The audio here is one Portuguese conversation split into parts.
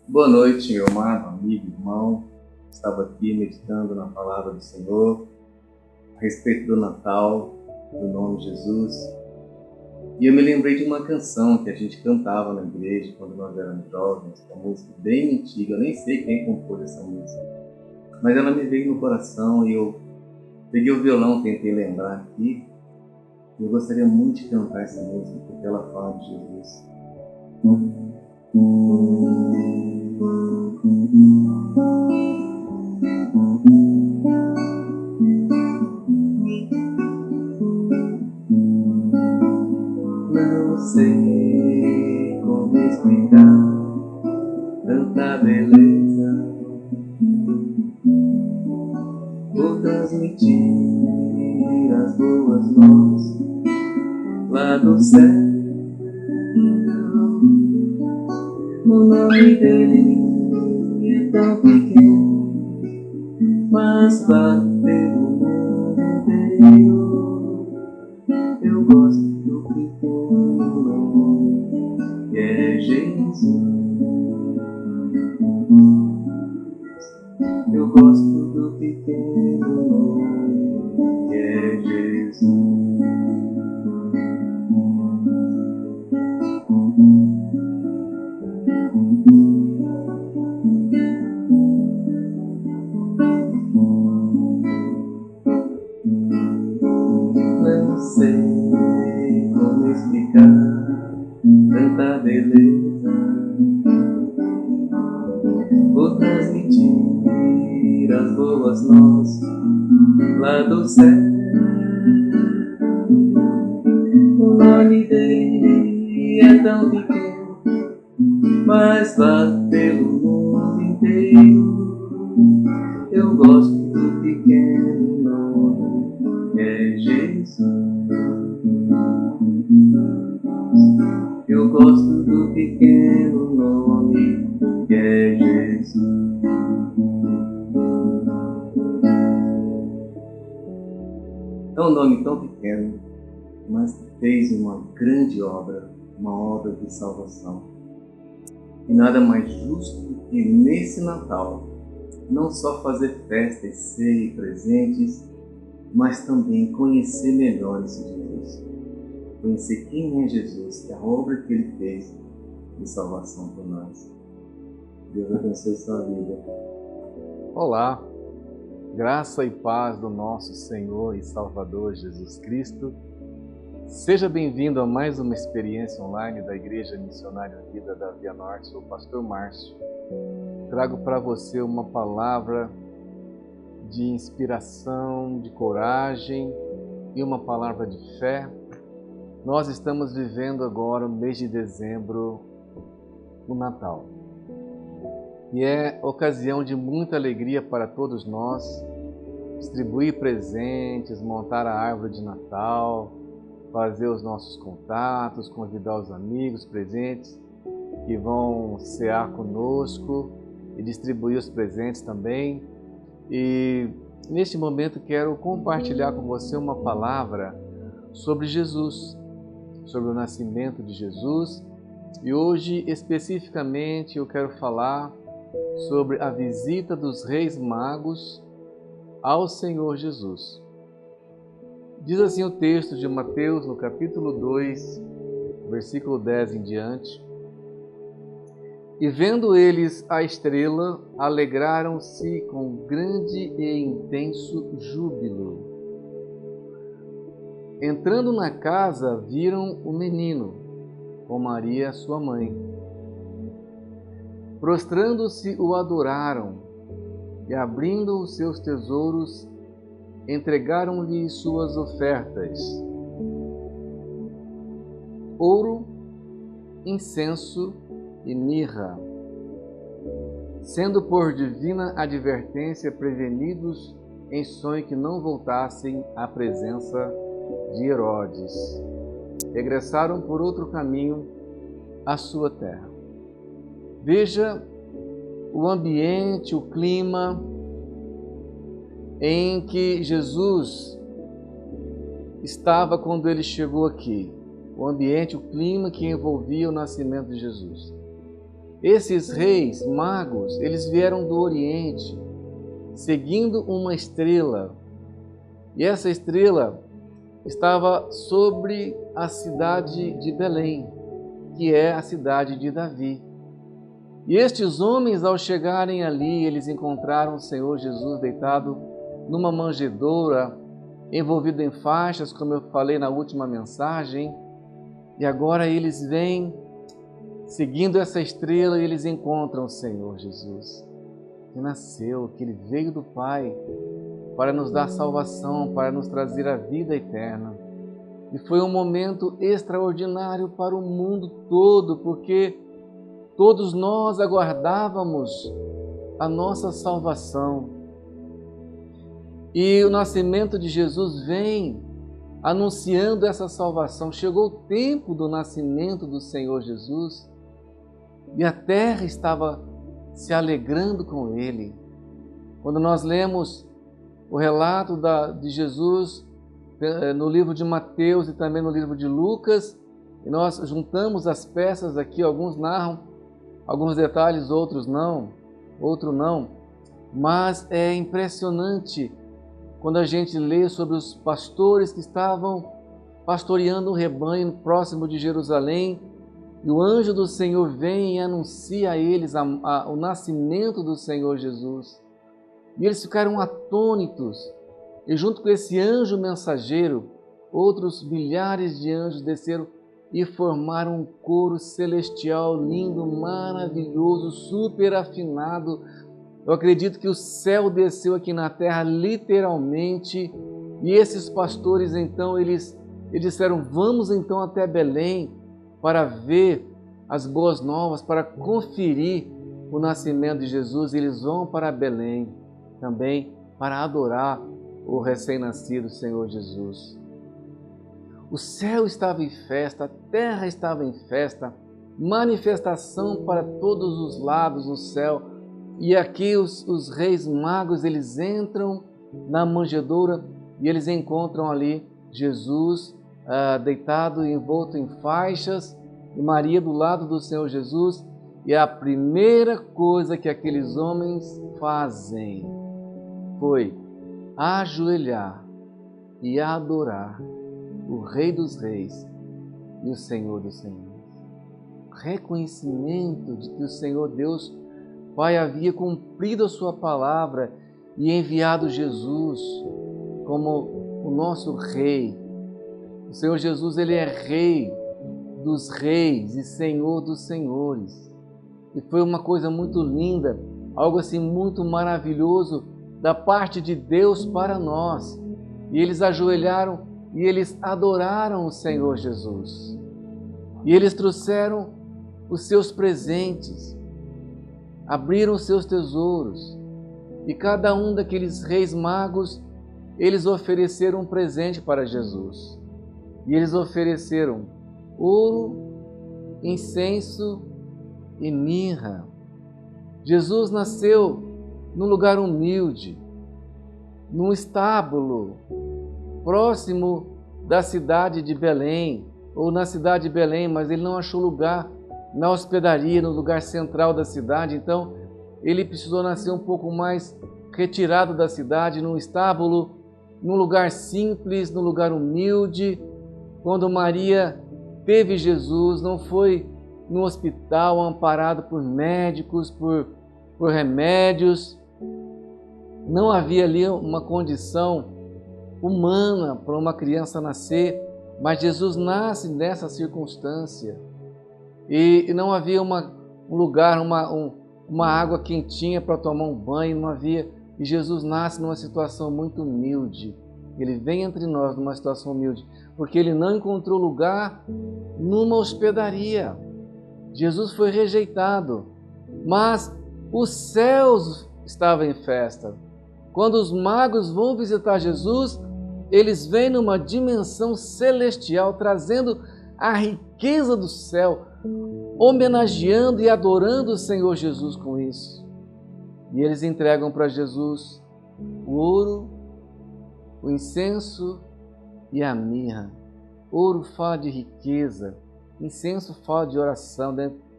Boa noite, meu amado amigo, irmão. Estava aqui meditando na palavra do Senhor a respeito do Natal, do nome Jesus. E eu me lembrei de uma canção que a gente cantava na igreja quando nós éramos jovens, uma música bem antiga. Eu nem sei quem compôs essa música, mas ela me veio no coração e eu peguei o violão, tentei lembrar aqui. E eu gostaria muito de cantar essa música porque ela fala de Jesus. Não sei como explicar tanta beleza, por transmitir as boas novas lá do céu. O nome dele é tão pequeno, mas vale pelo mundo inteiro. Eu gosto do pequeno nome que é Jesus. Eu gosto do pequeno nome que é Jesus. Não sei como explicar tanta beleza, vou transmitir as boas novas lá do céu. O nome dele é tão pequeno, mas vale pelo mundo inteiro. Eu gosto do pequeno nome que é Jesus. Eu gosto do pequeno nome que é Jesus. É um nome tão pequeno, mas que fez uma grande obra, uma obra de salvação. E nada mais justo do que nesse Natal, não só fazer festas, ceia e presentes, mas também conhecer melhor esse Jesus. Conhecer quem é Jesus e a obra que ele fez de salvação por nós. Deus abençoe sua vida. Olá, graça e paz do nosso Senhor e Salvador Jesus Cristo. Seja bem-vindo a mais uma experiência online da Igreja Missionária Unida da Via Norte. Sou o pastor Márcio. Trago para você uma palavra de inspiração, de coragem e uma palavra de fé. Nós estamos vivendo agora o mês de dezembro, o Natal. E é ocasião de muita alegria para todos nós, distribuir presentes, montar a árvore de Natal, fazer os nossos contatos, convidar os amigos presentes que vão cear conosco e distribuir os presentes também. E neste momento quero compartilhar com você uma palavra sobre Jesus, sobre o nascimento de Jesus. E hoje, especificamente, eu quero falar sobre a visita dos Reis Magos ao Senhor Jesus. Diz assim o texto de Mateus, no capítulo 2, versículo 10 em diante. E vendo eles a estrela, alegraram-se com grande e intenso júbilo. Entrando na casa, viram o menino, com Maria, sua mãe. Prostrando-se, o adoraram, e abrindo os seus tesouros, entregaram-lhe suas ofertas: ouro, incenso e mirra, sendo por divina advertência prevenidos em sonho que não voltassem à presença de Herodes. Regressaram por outro caminho à sua terra. Veja o ambiente, o clima em que Jesus estava quando ele chegou aqui. O ambiente, o clima que envolvia o nascimento de Jesus. esses reis magos, eles vieram do Oriente, seguindo uma estrela. E essa estrela estava sobre a cidade de Belém, que é a cidade de Davi. E estes homens, ao chegarem ali, eles encontraram o Senhor Jesus deitado numa manjedoura, envolvido em faixas, como eu falei na última mensagem. E agora eles vêm seguindo essa estrela e eles encontram o Senhor Jesus, que nasceu, que Ele veio do Pai para nos dar salvação, para nos trazer a vida eterna. E foi um momento extraordinário para o mundo todo, porque todos nós aguardávamos a nossa salvação. E o nascimento de Jesus vem anunciando essa salvação. Chegou o tempo do nascimento do Senhor Jesus e a terra estava se alegrando com Ele. Quando nós lemos o relato de Jesus no livro de Mateus e também no livro de Lucas, e nós juntamos as peças aqui, alguns narram alguns detalhes, outros não, mas é impressionante quando a gente lê sobre os pastores que estavam pastoreando um rebanho próximo de Jerusalém, e o anjo do Senhor vem e anuncia a eles o nascimento do Senhor Jesus. E eles ficaram atônitos, e junto com esse anjo mensageiro, outros milhares de anjos desceram e formaram um coro celestial lindo, maravilhoso, super afinado. Eu acredito que o céu desceu aqui na terra literalmente, e esses pastores então, eles disseram: vamos então até Belém para ver as boas novas, para conferir o nascimento de Jesus. E eles vão para Belém também para adorar o recém-nascido Senhor Jesus. O céu estava em festa, a terra estava em festa, manifestação para todos os lados no céu. E aqui os reis magos, eles entram na manjedoura e eles encontram ali Jesus deitado, envolto em faixas, e Maria do lado do Senhor Jesus. E a primeira coisa que aqueles homens fazem foi ajoelhar e adorar o Rei dos Reis e o Senhor dos Senhores. Reconhecimento de que o Senhor Deus Pai havia cumprido a sua palavra e enviado Jesus como o nosso Rei. O Senhor Jesus, Ele é Rei dos Reis e Senhor dos Senhores. E foi uma coisa muito linda, algo assim muito maravilhoso da parte de Deus para nós. E eles ajoelharam e eles adoraram o Senhor Jesus. E eles trouxeram os seus presentes, abriram os seus tesouros, e cada um daqueles reis magos, eles ofereceram um presente para Jesus. E eles ofereceram ouro, incenso e mirra. Jesus nasceu num lugar humilde, num estábulo, próximo da cidade de Belém, ou na cidade de Belém, mas ele não achou lugar na hospedaria, no lugar central da cidade. Então, ele precisou nascer um pouco mais retirado da cidade, num estábulo, num lugar simples, num lugar humilde. Quando Maria teve Jesus, não foi no hospital amparado por médicos, por remédios. Não havia ali uma condição humana para uma criança nascer, mas Jesus nasce nessa circunstância. E não havia um lugar, uma água quentinha para tomar um banho, não havia. E Jesus nasce numa situação muito humilde. Ele vem entre nós numa situação humilde, porque ele não encontrou lugar numa hospedaria. Jesus foi rejeitado, mas os céus estavam em festa. Quando os magos vão visitar Jesus, eles vêm numa dimensão celestial, trazendo a riqueza do céu, homenageando e adorando o Senhor Jesus com isso. E eles entregam para Jesus o ouro, o incenso e a mirra. Ouro fala de riqueza, incenso fala de oração.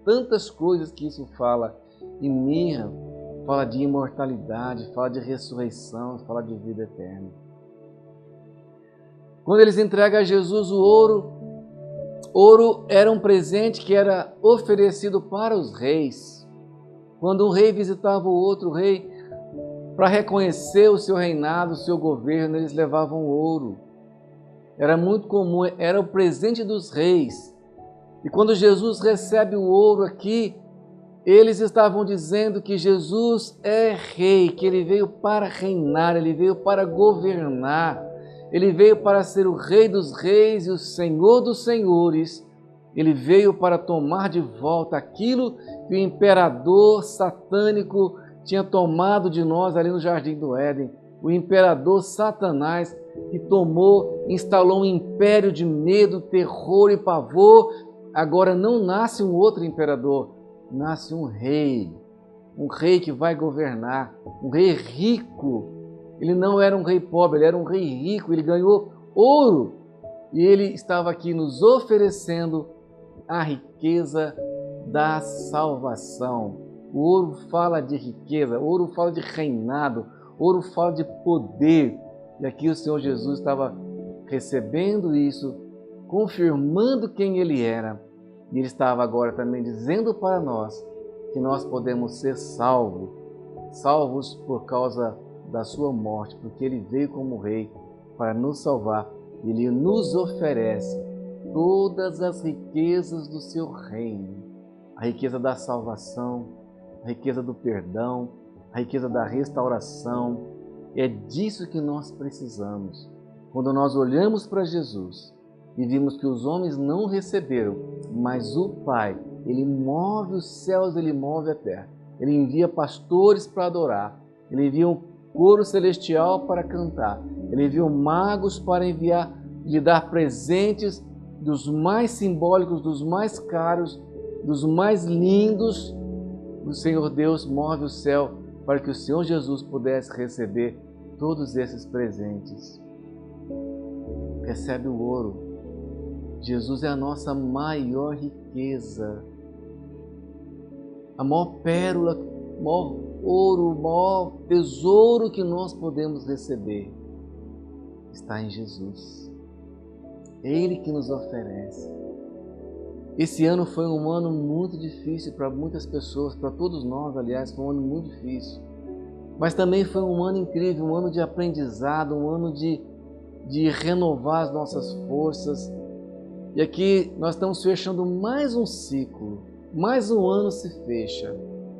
tantas coisas que isso fala. E mirra fala de imortalidade, fala de ressurreição, fala de vida eterna. Quando eles entregam a Jesus o ouro era um presente que era oferecido para os reis. Quando um rei visitava o outro rei, para reconhecer o seu reinado, o seu governo, eles levavam ouro. Era muito comum, era o presente dos reis. E quando Jesus recebe o ouro aqui, eles estavam dizendo que Jesus é rei, que ele veio para reinar, ele veio para governar, ele veio para ser o rei dos reis e o senhor dos senhores. Ele veio para tomar de volta aquilo que o imperador satânico tinha tomado de nós ali no Jardim do Éden. O imperador Satanás que tomou, instalou um império de medo, terror e pavor. Agora não nasce um outro imperador, nasce um rei que vai governar, um rei rico. Ele não era um rei pobre, ele era um rei rico, ele ganhou ouro. E ele estava aqui nos oferecendo a riqueza da salvação. O ouro fala de riqueza, o ouro fala de reinado, o ouro fala de poder. E aqui o Senhor Jesus estava recebendo isso, confirmando quem Ele era. E Ele estava agora também dizendo para nós que nós podemos ser salvos por causa da sua morte, porque Ele veio como Rei para nos salvar. Ele nos oferece todas as riquezas do seu reino, a riqueza da salvação, a riqueza do perdão, a riqueza da restauração. É disso que nós precisamos. Quando nós olhamos para Jesus e vimos que os homens não receberam, mas o Pai, Ele move os céus, Ele move a terra. Ele envia pastores para adorar, Ele envia um coro celestial para cantar, Ele envia magos para lhe dar presentes dos mais simbólicos, dos mais caros, dos mais lindos. O Senhor Deus move o céu para que o Senhor Jesus pudesse receber todos esses presentes. Recebe o ouro. Jesus é a nossa maior riqueza, a maior pérola, o maior ouro, o maior tesouro que nós podemos receber está em Jesus. É Ele que nos oferece. Esse ano foi um ano muito difícil para muitas pessoas, para todos nós, aliás, foi um ano muito difícil. Mas também foi um ano incrível, um ano de aprendizado, um ano de renovar as nossas forças. E aqui nós estamos fechando mais um ciclo, mais um ano se fecha.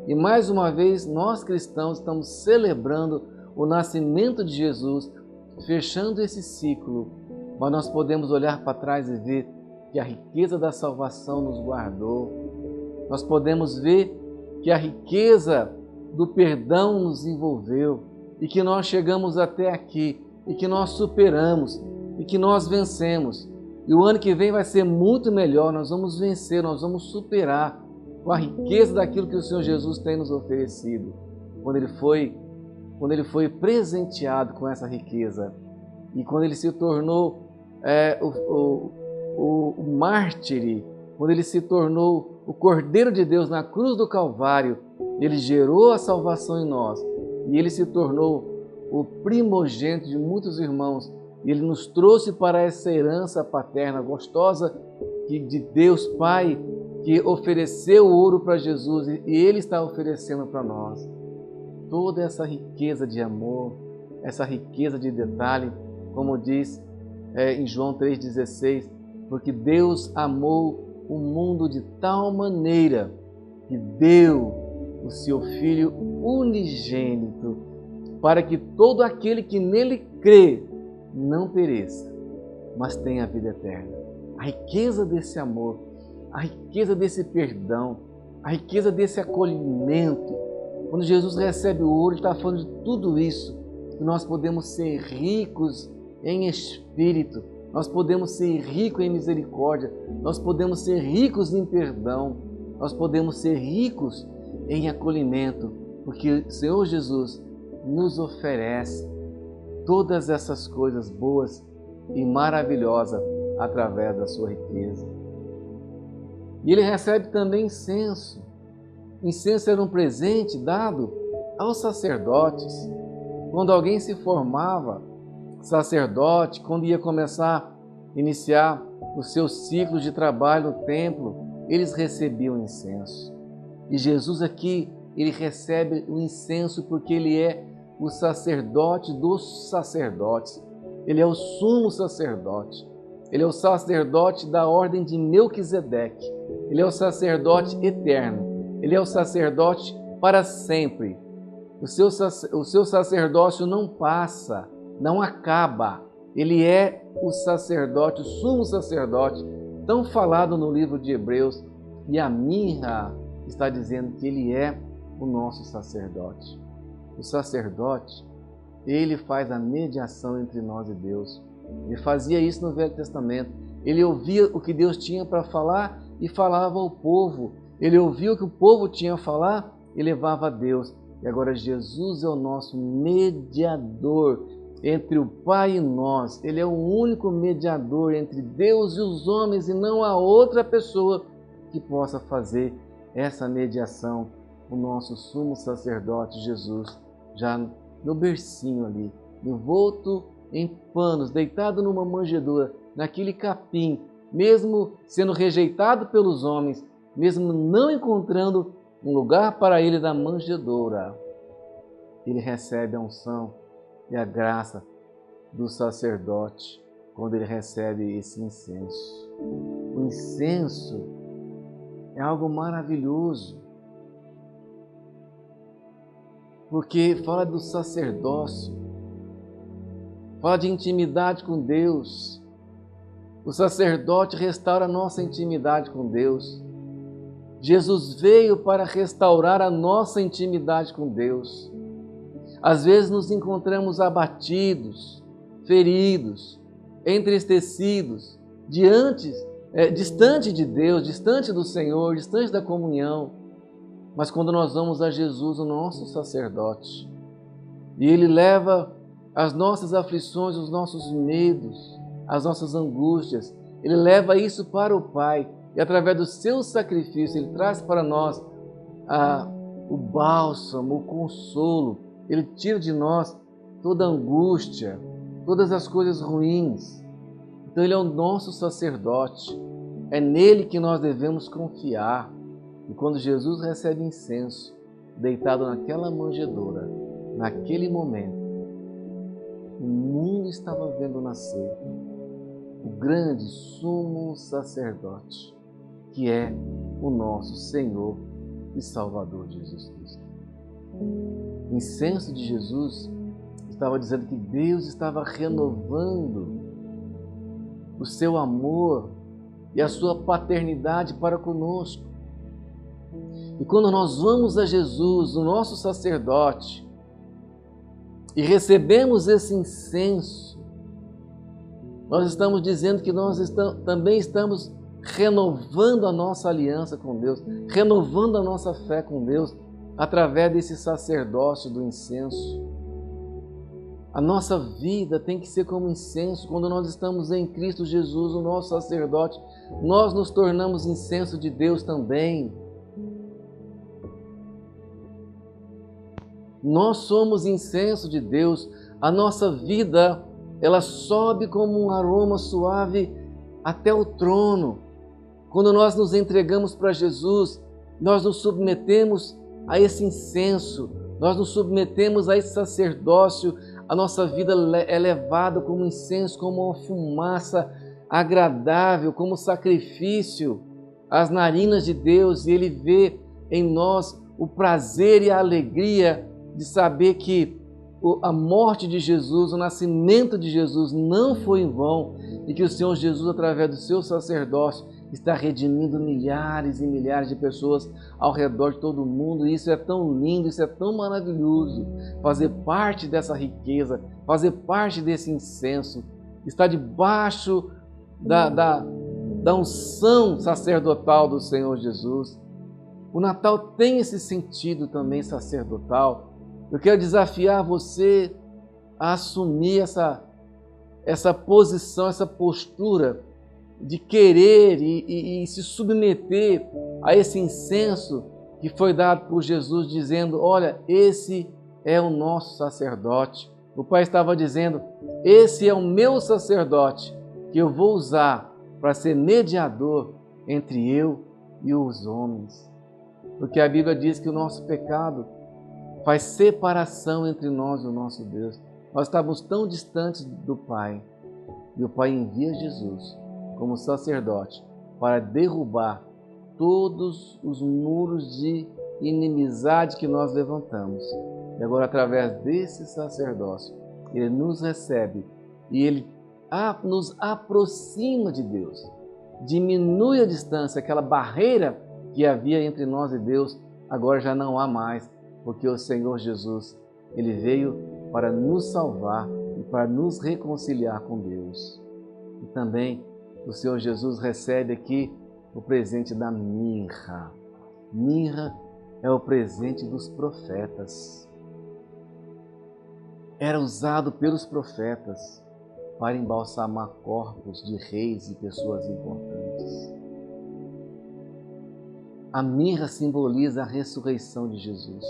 E mais uma vez nós cristãos estamos celebrando o nascimento de Jesus, fechando esse ciclo. Mas nós podemos olhar para trás e ver que a riqueza da salvação nos guardou. Nós podemos ver que a riqueza do perdão nos envolveu e que nós chegamos até aqui e que nós superamos e que nós vencemos. E o ano que vem vai ser muito melhor, nós vamos vencer, nós vamos superar com a riqueza daquilo que o Senhor Jesus tem nos oferecido. Quando Ele foi presenteado com essa riqueza e quando Ele se tornou o mártir, quando Ele se tornou o Cordeiro de Deus na cruz do Calvário, Ele gerou a salvação em nós e Ele se tornou o primogênito de muitos irmãos. E Ele nos trouxe para essa herança paterna gostosa de Deus Pai, que ofereceu o ouro para Jesus e Ele está oferecendo para nós. Toda essa riqueza de amor, essa riqueza de detalhe, como diz em João 3,16, porque Deus amou o mundo de tal maneira que deu o seu Filho unigênito, para que todo aquele que nele crê não pereça, mas tenha a vida eterna. A riqueza desse amor, a riqueza desse perdão, a riqueza desse acolhimento. Quando Jesus recebe o ouro, Ele está falando de tudo isso, que nós podemos ser ricos em espírito, nós podemos ser ricos em misericórdia, nós podemos ser ricos em perdão, nós podemos ser ricos em acolhimento, porque o Senhor Jesus nos oferece todas essas coisas boas e maravilhosas através da sua riqueza. E ele recebe também incenso. Incenso era um presente dado aos sacerdotes. Quando alguém se formava sacerdote, quando ia iniciar o seu ciclo de trabalho no templo, eles recebiam incenso. E Jesus aqui, ele recebe o incenso porque ele é o sacerdote dos sacerdotes. Ele é o sumo sacerdote. Ele é o sacerdote da ordem de Melquisedeque. Ele é o sacerdote eterno. Ele é o sacerdote para sempre. O seu sacerdócio não passa, não acaba. Ele é o sacerdote, o sumo sacerdote, tão falado no livro de Hebreus. E a mirra está dizendo que ele é o nosso sacerdote. O sacerdote, ele faz a mediação entre nós e Deus. Ele fazia isso no Velho Testamento. Ele ouvia o que Deus tinha para falar e falava ao povo. Ele ouvia o que o povo tinha a falar e levava a Deus. E agora Jesus é o nosso mediador entre o Pai e nós. Ele é o único mediador entre Deus e os homens e não há outra pessoa que possa fazer essa mediação. O nosso sumo sacerdote Jesus, já no bercinho ali, envolto em panos, deitado numa manjedoura, naquele capim, mesmo sendo rejeitado pelos homens, mesmo não encontrando um lugar para ele na manjedoura, ele recebe a unção e a graça do sacerdote quando ele recebe esse incenso. O incenso é algo maravilhoso, porque fala do sacerdócio, fala de intimidade com Deus. O sacerdote restaura a nossa intimidade com Deus. Jesus veio para restaurar a nossa intimidade com Deus. Às vezes nos encontramos abatidos, feridos, entristecidos, distante de Deus, distante do Senhor, distante da comunhão. Mas quando nós vamos a Jesus, o nosso sacerdote, e Ele leva as nossas aflições, os nossos medos, as nossas angústias, Ele leva isso para o Pai, e através do seu sacrifício, Ele traz para nós o bálsamo, o consolo. Ele tira de nós toda a angústia, todas as coisas ruins. Então Ele é o nosso sacerdote, é nele que nós devemos confiar. E quando Jesus recebe incenso, deitado naquela manjedoura, naquele momento, o mundo estava vendo nascer o grande sumo sacerdote, que é o nosso Senhor e Salvador Jesus Cristo. O incenso de Jesus estava dizendo que Deus estava renovando o seu amor e a sua paternidade para conosco. E quando nós vamos a Jesus, o nosso sacerdote, e recebemos esse incenso, nós estamos dizendo que nós também estamos renovando a nossa aliança com Deus, renovando a nossa fé com Deus, através desse sacerdócio do incenso. A nossa vida tem que ser como incenso. Quando nós estamos em Cristo Jesus, o nosso sacerdote, nós nos tornamos incenso de Deus também. Nós somos incenso de Deus. A nossa vida, ela sobe como um aroma suave até o trono. Quando nós nos entregamos para Jesus, nós nos submetemos a esse incenso, nós nos submetemos a esse sacerdócio. A nossa vida é levada como incenso, como uma fumaça agradável, como sacrifício às narinas de Deus, e Ele vê em nós o prazer e a alegria de saber que a morte de Jesus, o nascimento de Jesus não foi em vão, e que o Senhor Jesus, através do seu sacerdócio, está redimindo milhares e milhares de pessoas ao redor de todo o mundo. E isso é tão lindo, isso é tão maravilhoso, fazer parte dessa riqueza, fazer parte desse incenso, estar debaixo da unção sacerdotal do Senhor Jesus. O Natal tem esse sentido também sacerdotal. Eu quero desafiar você a assumir essa posição, essa postura de querer e se submeter a esse incenso que foi dado por Jesus, dizendo: olha, esse é o nosso sacerdote. O Pai estava dizendo: esse é o meu sacerdote que eu vou usar para ser mediador entre eu e os homens. Porque a Bíblia diz que o nosso pecado faz separação entre nós e o nosso Deus. Nós estávamos tão distantes do Pai, e o Pai envia Jesus como sacerdote para derrubar todos os muros de inimizade que nós levantamos. E agora, através desse sacerdócio, Ele nos recebe e Ele nos aproxima de Deus. Diminui a distância, aquela barreira que havia entre nós e Deus, agora já não há mais, porque o Senhor Jesus, Ele veio para nos salvar e para nos reconciliar com Deus. E também o Senhor Jesus recebe aqui o presente da mirra. Mirra é o presente dos profetas. Era usado pelos profetas para embalsamar corpos de reis e pessoas importantes. A mirra simboliza a ressurreição de Jesus.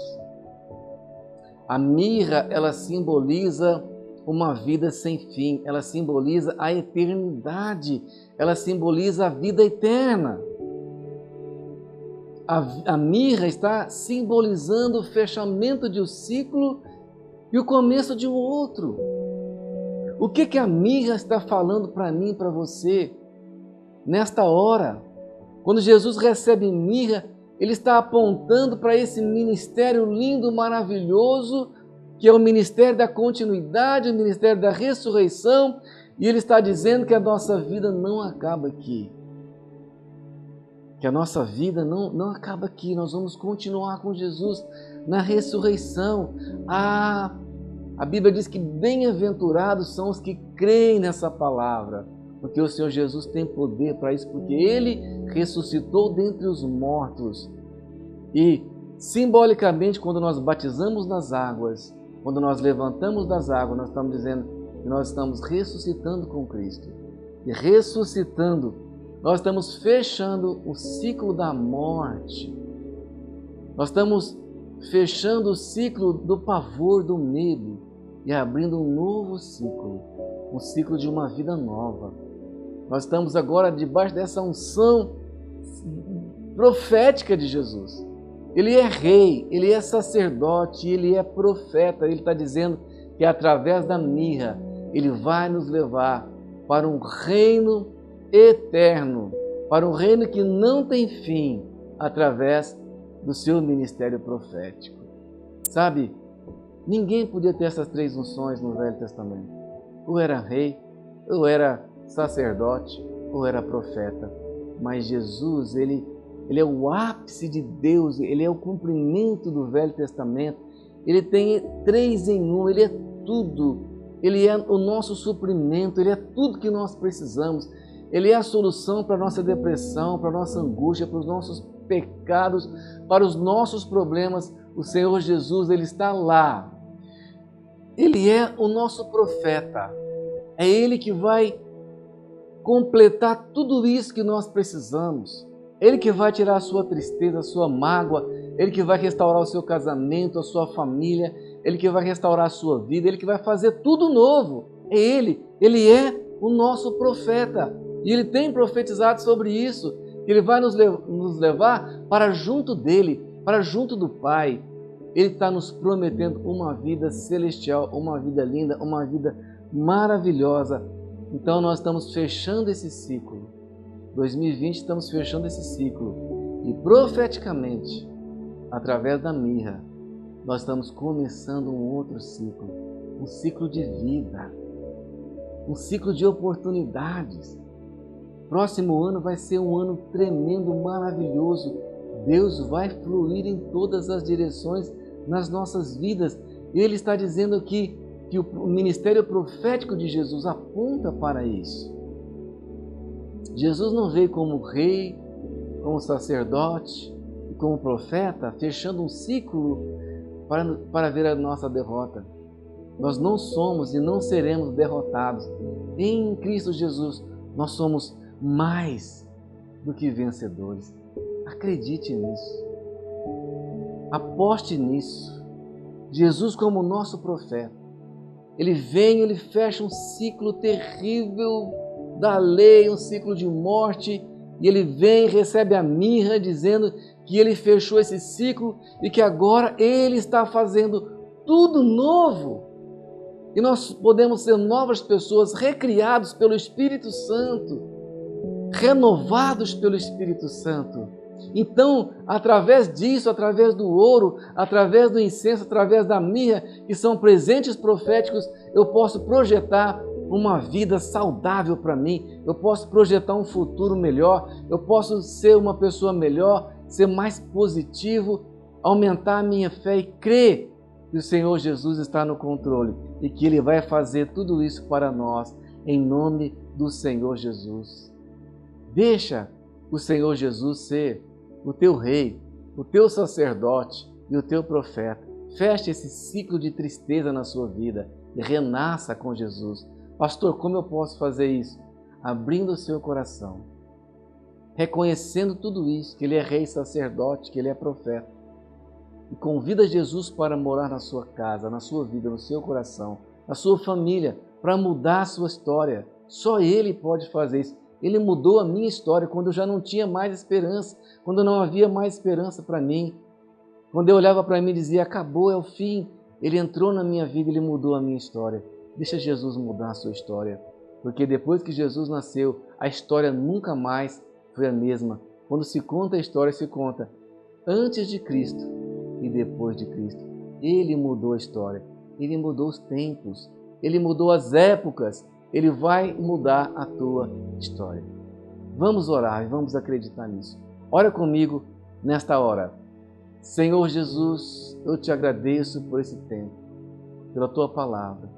A mirra, ela simboliza uma vida sem fim, ela simboliza a eternidade, ela simboliza a vida eterna. A mirra está simbolizando o fechamento de um ciclo e o começo de um outro. O que a mirra está falando para mim e para você nesta hora? Quando Jesus recebe mirra, Ele está apontando para esse ministério lindo, maravilhoso, que é o ministério da continuidade, o ministério da ressurreição, e Ele está dizendo que a nossa vida não acaba aqui. Que a nossa vida não acaba aqui, nós vamos continuar com Jesus na ressurreição. A Bíblia diz que bem-aventurados são os que creem nessa palavra, porque o Senhor Jesus tem poder para isso, porque Ele ressuscitou dentre os mortos. E, simbolicamente, quando nós batizamos nas águas, quando nós levantamos das águas, nós estamos dizendo que nós estamos ressuscitando com Cristo. E ressuscitando, nós estamos fechando o ciclo da morte. Nós estamos fechando o ciclo do pavor, do medo, e abrindo um novo ciclo, um ciclo de uma vida nova. Nós estamos agora debaixo dessa unção profética de Jesus. Ele é rei, Ele é sacerdote, Ele é profeta. Ele está dizendo que através da mirra Ele vai nos levar para um reino eterno, para um reino que não tem fim, através do seu ministério profético. Sabe, ninguém podia ter essas três unções no Velho Testamento. Ou era rei, ou era sacerdote, ou era profeta. Mas Jesus, Ele é o ápice de Deus, Ele é o cumprimento do Velho Testamento. Ele tem três em um, Ele é tudo. Ele é o nosso suprimento, Ele é tudo que nós precisamos. Ele é a solução para a nossa depressão, para a nossa angústia, para os nossos pecados, para os nossos problemas. O Senhor Jesus, Ele está lá. Ele é o nosso profeta. É Ele que vai completar tudo isso que nós precisamos. Ele que vai tirar a sua tristeza, a sua mágoa. Ele que vai restaurar o seu casamento, a sua família. Ele que vai restaurar a sua vida. Ele que vai fazer tudo novo. É Ele. Ele é o nosso profeta. E Ele tem profetizado sobre isso. Que Ele vai nos levar para junto dEle, para junto do Pai. Ele está nos prometendo uma vida celestial, uma vida linda, uma vida maravilhosa. Então nós estamos fechando esse ciclo. 2020 estamos fechando esse ciclo. E profeticamente, através da mirra, nós estamos começando um outro ciclo. Um ciclo de vida. Um ciclo de oportunidades. Próximo ano vai ser um ano tremendo, maravilhoso. Deus vai fluir em todas as direções nas nossas vidas. Ele está dizendo aqui que o ministério profético de Jesus aponta para isso. Jesus não veio como rei, como sacerdote, como profeta, fechando um ciclo para ver a nossa derrota. Nós não somos e não seremos derrotados. Em Cristo Jesus, nós somos mais do que vencedores. Acredite nisso. Aposte nisso. Jesus, como nosso profeta, ele vem, ele fecha um ciclo terrível da lei, um ciclo de morte, e ele vem e recebe a mirra, dizendo que ele fechou esse ciclo e que agora ele está fazendo tudo novo. E nós podemos ser novas pessoas, recriados pelo Espírito Santo, renovados pelo Espírito Santo. Então, através disso, através do ouro, através do incenso, através da mirra, que são presentes proféticos, eu posso projetar uma vida saudável para mim, eu posso projetar um futuro melhor, eu posso ser uma pessoa melhor, ser mais positivo, aumentar a minha fé e crer que o Senhor Jesus está no controle e que Ele vai fazer tudo isso para nós, em nome do Senhor Jesus. Deixa o Senhor Jesus ser o teu rei, o teu sacerdote e o teu profeta. Feche esse ciclo de tristeza na sua vida e renasça com Jesus. Pastor, como eu posso fazer isso? Abrindo o seu coração, reconhecendo tudo isso, que Ele é rei, sacerdote, que Ele é profeta. E convida Jesus para morar na sua casa, na sua vida, no seu coração, na sua família, para mudar a sua história. Só Ele pode fazer isso. Ele mudou a minha história quando eu já não tinha mais esperança, quando não havia mais esperança para mim. Quando eu olhava para mim e dizia, acabou, é o fim. Ele entrou na minha vida, Ele mudou a minha história. Deixa Jesus mudar a sua história. Porque depois que Jesus nasceu, a história nunca mais foi a mesma. Quando se conta a história, se conta antes de Cristo e depois de Cristo. Ele mudou a história. Ele mudou os tempos. Ele mudou as épocas. Ele vai mudar a tua história. Vamos orar e vamos acreditar nisso. Ora comigo nesta hora. Senhor Jesus, eu te agradeço por esse tempo, pela tua palavra.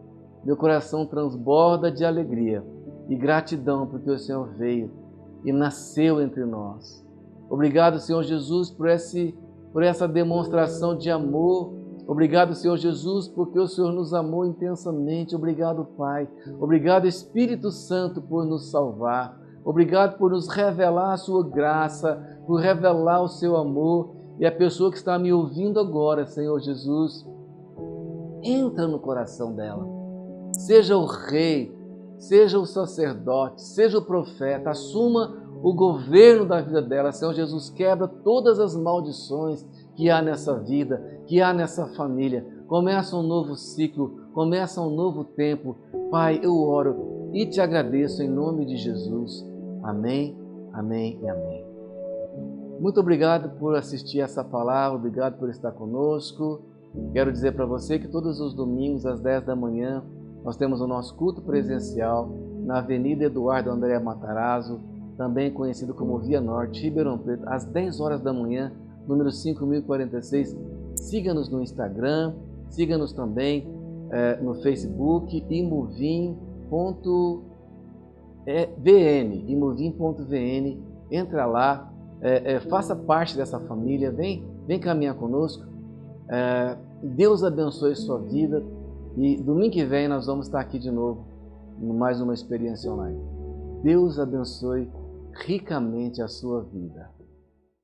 Meu coração transborda de alegria e gratidão porque o Senhor veio e nasceu entre nós. Obrigado, Senhor Jesus, por essa demonstração de amor. Obrigado, Senhor Jesus, porque o Senhor nos amou intensamente. Obrigado, Pai. Obrigado, Espírito Santo, por nos salvar. Obrigado por nos revelar a sua graça, por revelar o seu amor. E a pessoa que está me ouvindo agora, Senhor Jesus, entra no coração dela. Seja o rei, seja o sacerdote, seja o profeta, assuma o governo da vida dela. Senhor Jesus, quebra todas as maldições que há nessa vida, que há nessa família. Começa um novo ciclo, começa um novo tempo. Pai, eu oro e te agradeço em nome de Jesus. Amém, amém e amém. Muito obrigado por assistir essa palavra, obrigado por estar conosco. Quero dizer para você que todos os domingos, às 10 da manhã, nós temos o nosso culto presencial na Avenida Eduardo André Matarazzo, também conhecido como Via Norte, Ribeirão Preto, às 10 horas da manhã, número 5046. Siga-nos no Instagram, siga-nos também no Facebook, imuvim.vn, entra lá, faça parte dessa família, vem caminhar conosco. Deus abençoe sua vida e domingo que vem nós vamos estar aqui de novo, em mais uma experiência online. Deus abençoe ricamente a sua vida.